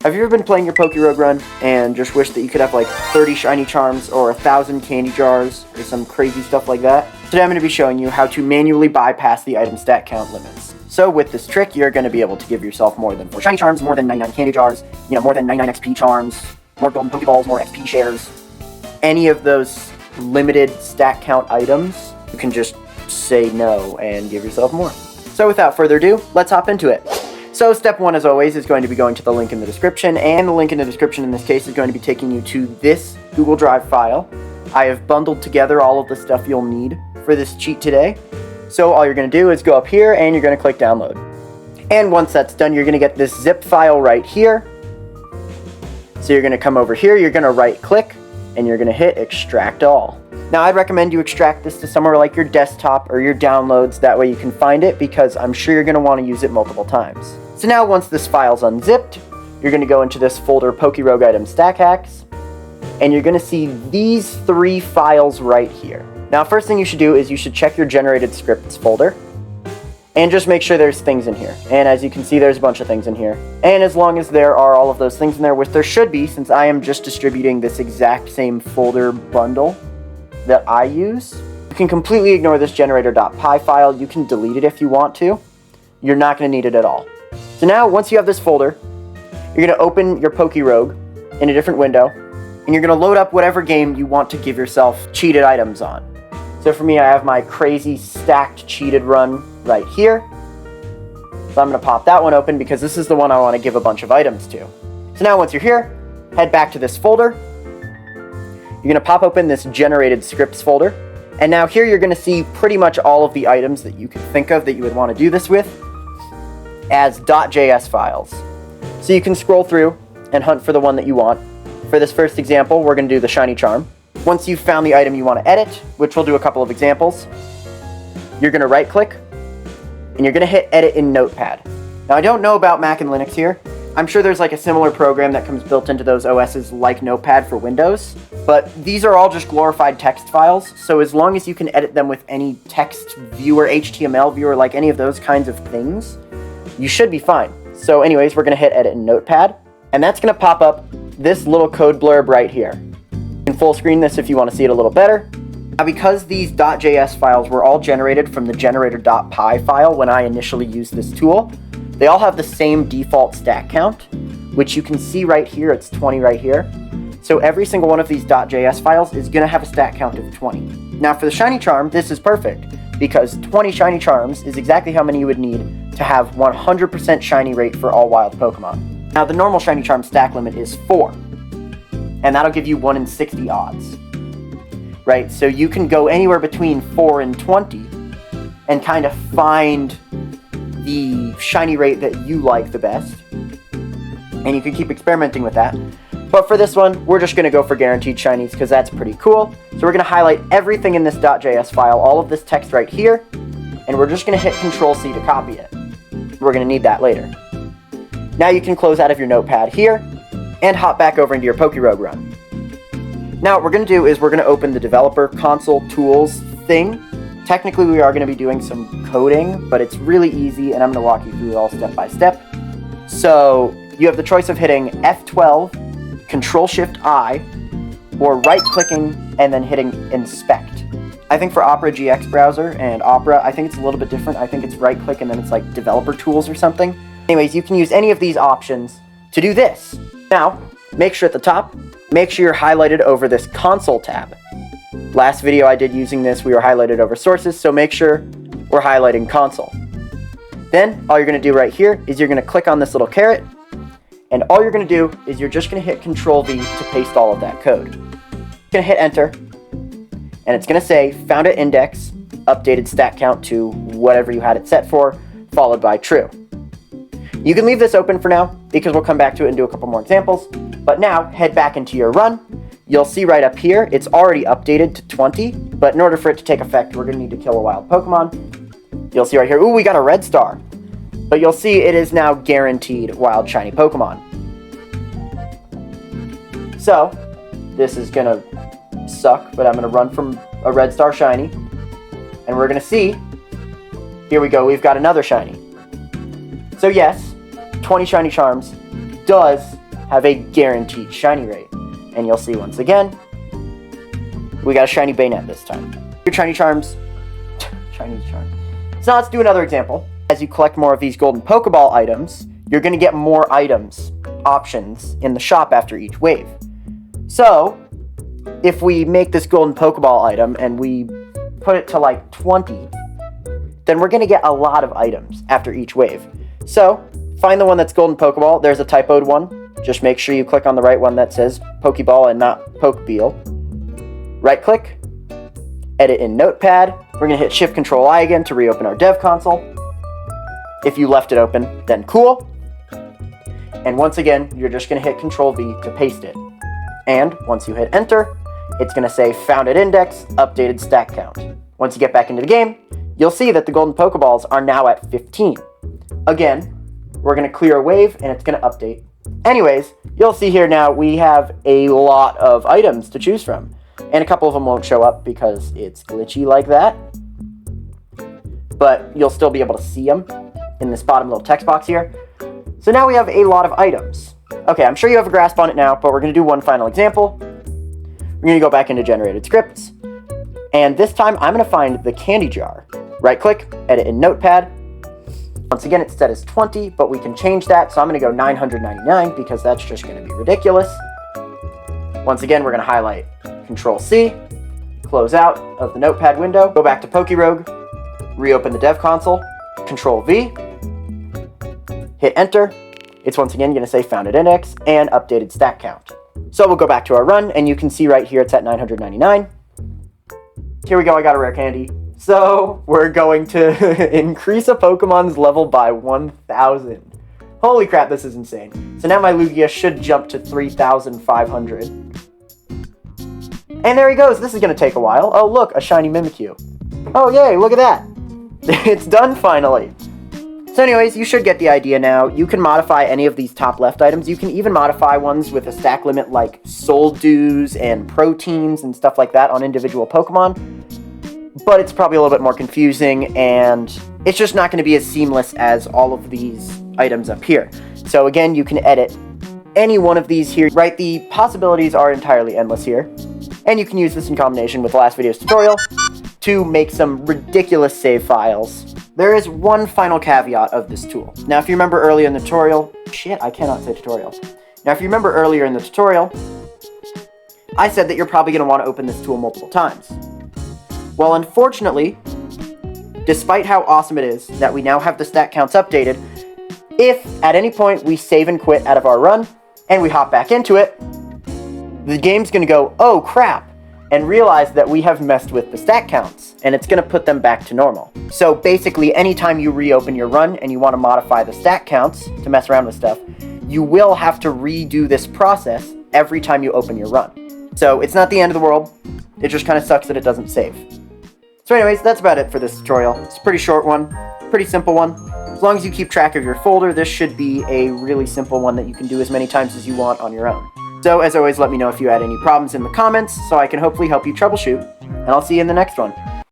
Have you ever been playing your POKEROGUE run and just wish that you could have like 30 shiny charms or 1,000 candy jars or some crazy stuff like that? Today I'm going to be showing you how to manually bypass the item stat count limits. So with this trick, you're going to be able to give yourself more than 4 shiny charms, more than 99 candy jars, more than 99 XP charms, more golden pokeballs, more XP shares. Any of those limited stat count items, you can just say no and give yourself more. So without further ado, let's hop into it. So step 1, as always, is going to be going to the link in the description, and the link in the description in this case is going to be taking you to this Google Drive file. I have bundled together all of the stuff you'll need for this cheat today. So all you're going to do is go up here and you're going to click download. And once that's done, you're going to get this zip file right here. So you're going to come over here, you're going to right click, and you're going to hit extract all. Now I'd recommend you extract this to somewhere like your desktop or your downloads, that way you can find it, because I'm sure you're going to want to use it multiple times. So now once this file's unzipped, you're going to go into this folder POKEROGUE item stack hacks, and you're going to see these 3 files right here. Now first thing you should do is you should check your generated scripts folder, and just make sure there's things in here. And as you can see, there's a bunch of things in here. And as long as there are all of those things in there, which there should be, since I am just distributing this exact same folder bundle that I use, you can completely ignore this generator.py file. You can delete it if you want to. You're not going to need it at all. So now, once you have this folder, you're going to open your POKEROGUE in a different window, and you're going to load up whatever game you want to give yourself cheated items on. So for me, I have my crazy stacked cheated run right here. So I'm going to pop that one open because this is the one I want to give a bunch of items to. So now once you're here, head back to this folder. You're going to pop open this generated scripts folder. And now here you're going to see pretty much all of the items that you could think of that you would want to do this with as .js files. So you can scroll through and hunt for the one that you want. For this first example, we're going to do the shiny charm. Once you've found the item you want to edit, which we'll do a couple of examples, you're going to right click and you're going to hit edit in Notepad. Now I don't know about Mac and Linux here. I'm sure there's like a similar program that comes built into those OSs like Notepad for Windows, but these are all just glorified text files, so as long as you can edit them with any text viewer, HTML viewer, like any of those kinds of things, you should be fine. So anyways, we're going to hit edit in Notepad, and that's going to pop up this little code blurb right here. You can full screen this if you want to see it a little better. Now because these .js files were all generated from the generator.py file when I initially used this tool, they all have the same default stat count, which you can see right here. It's 20 right here. So every single one of these .js files is going to have a stat count of 20. Now for the shiny charm, this is perfect, because 20 shiny charms is exactly how many you would need to have 100% shiny rate for all wild Pokemon. Now the normal shiny charm stack limit is 4, and that'll give you 1 in 60 odds. Right, so you can go anywhere between 4 and 20 and kind of find the shiny rate that you like the best, and you can keep experimenting with that. But for this one, we're just going to go for guaranteed shinies because that's pretty cool. So we're going to highlight everything in this .js file, all of this text right here, and we're just going to hit Control-C to copy it. We're going to need that later. Now you can close out of your notepad here and hop back over into your POKEROGUE run. Now what we're going to do is we're going to open the developer console tools thing. Technically we are going to be doing some coding, but it's really easy, and I'm going to walk you through it all step by step. So you have the choice of hitting F12, Control-Shift-I, or right-clicking and then hitting Inspect. I think for Opera GX browser and Opera, I think it's a little bit different. I think it's right-click and then it's like developer tools or something. Anyways, you can use any of these options to do this. Now, make sure at the top, make sure you're highlighted over this console tab. Last video I did using this, we were highlighted over sources, so make sure we're highlighting console. Then, all you're going to do right here is you're going to click on this little caret, and all you're going to do is you're just going to hit Control-V to paste all of that code. You're going to hit enter, and it's going to say found at index, updated stat count to whatever you had it set for, followed by true. You can leave this open for now, because we'll come back to it and do a couple more examples, but now head back into your run. You'll see right up here, it's already updated to 20, but in order for it to take effect, we're going to need to kill a wild Pokemon. You'll see right here, ooh, we got a red star. But you'll see it is now guaranteed wild shiny Pokemon. So, this is going to suck, but I'm going to run from a red star shiny, and we're going to see, here we go, we've got another shiny. So yes, 20 shiny charms does have a guaranteed shiny rate. And you'll see once again, we got a shiny Bayonet this time. Your shiny charms, Chinese charm. So now let's do another example. As you collect more of these golden Pokeball items, you're going to get more items, options, in the shop after each wave. So, if we make this golden Pokeball item and we put it to like 20, then we're going to get a lot of items after each wave. So, find the one that's golden Pokeball. There's a typoed one. Just make sure you click on the right one that says Pokeball and not Pokeball. Right click, edit in Notepad. We're going to hit Shift-Control-I again to reopen our dev console. If you left it open, then cool. And once again, you're just going to hit Control-V to paste it. And once you hit Enter, it's going to say Found at Index, Updated Stack Count. Once you get back into the game, you'll see that the golden Pokeballs are now at 15. Again, we're going to clear a wave and it's going to update. Anyways, you'll see here now we have a lot of items to choose from. And a couple of them won't show up because it's glitchy like that. But you'll still be able to see them in this bottom little text box here. So now we have a lot of items. Okay, I'm sure you have a grasp on it now, but we're going to do one final example. We're going to go back into generated scripts. And this time I'm going to find the candy jar. Right click, edit in Notepad. Once again, it's set as 20, but we can change that. So I'm going to go 999 because that's just going to be ridiculous. Once again, we're going to highlight Control-C, close out of the Notepad window, go back to POKEROGUE, reopen the dev console, Control-V, hit Enter. It's once again going to say Found at Index and Updated Stack Count. So we'll go back to our run, and you can see right here it's at 999. Here we go, I got a rare candy. So we're going to increase a Pokemon's level by 1,000. Holy crap, this is insane. So now my Lugia should jump to 3,500. And there he goes. This is going to take a while. Oh, look, a shiny Mimikyu. Oh, yay, look at that. It's done finally. So anyways, you should get the idea now. You can modify any of these top left items. You can even modify ones with a stack limit like Soul Dews and Proteins and stuff like that on individual Pokemon. But it's probably a little bit more confusing, and it's just not going to be as seamless as all of these items up here. So again, you can edit any one of these here, right? The possibilities are entirely endless here. And you can use this in combination with last video's tutorial to make some ridiculous save files. There is one final caveat of this tool. Now, if you remember earlier in the tutorial, I cannot say tutorial. Now, if you remember earlier in the tutorial, I said that you're probably going to want to open this tool multiple times. Well, unfortunately, despite how awesome it is that we now have the stat counts updated, if at any point we save and quit out of our run and we hop back into it, the game's going to go, oh crap, and realize that we have messed with the stat counts, and it's going to put them back to normal. So basically, anytime you reopen your run and you want to modify the stat counts to mess around with stuff, you will have to redo this process every time you open your run. So it's not the end of the world, it just kind of sucks that it doesn't save. So anyways, that's about it for this tutorial. It's a pretty short one, pretty simple one. As long as you keep track of your folder, this should be a really simple one that you can do as many times as you want on your own. So as always, let me know if you had any problems in the comments so I can hopefully help you troubleshoot, and I'll see you in the next one.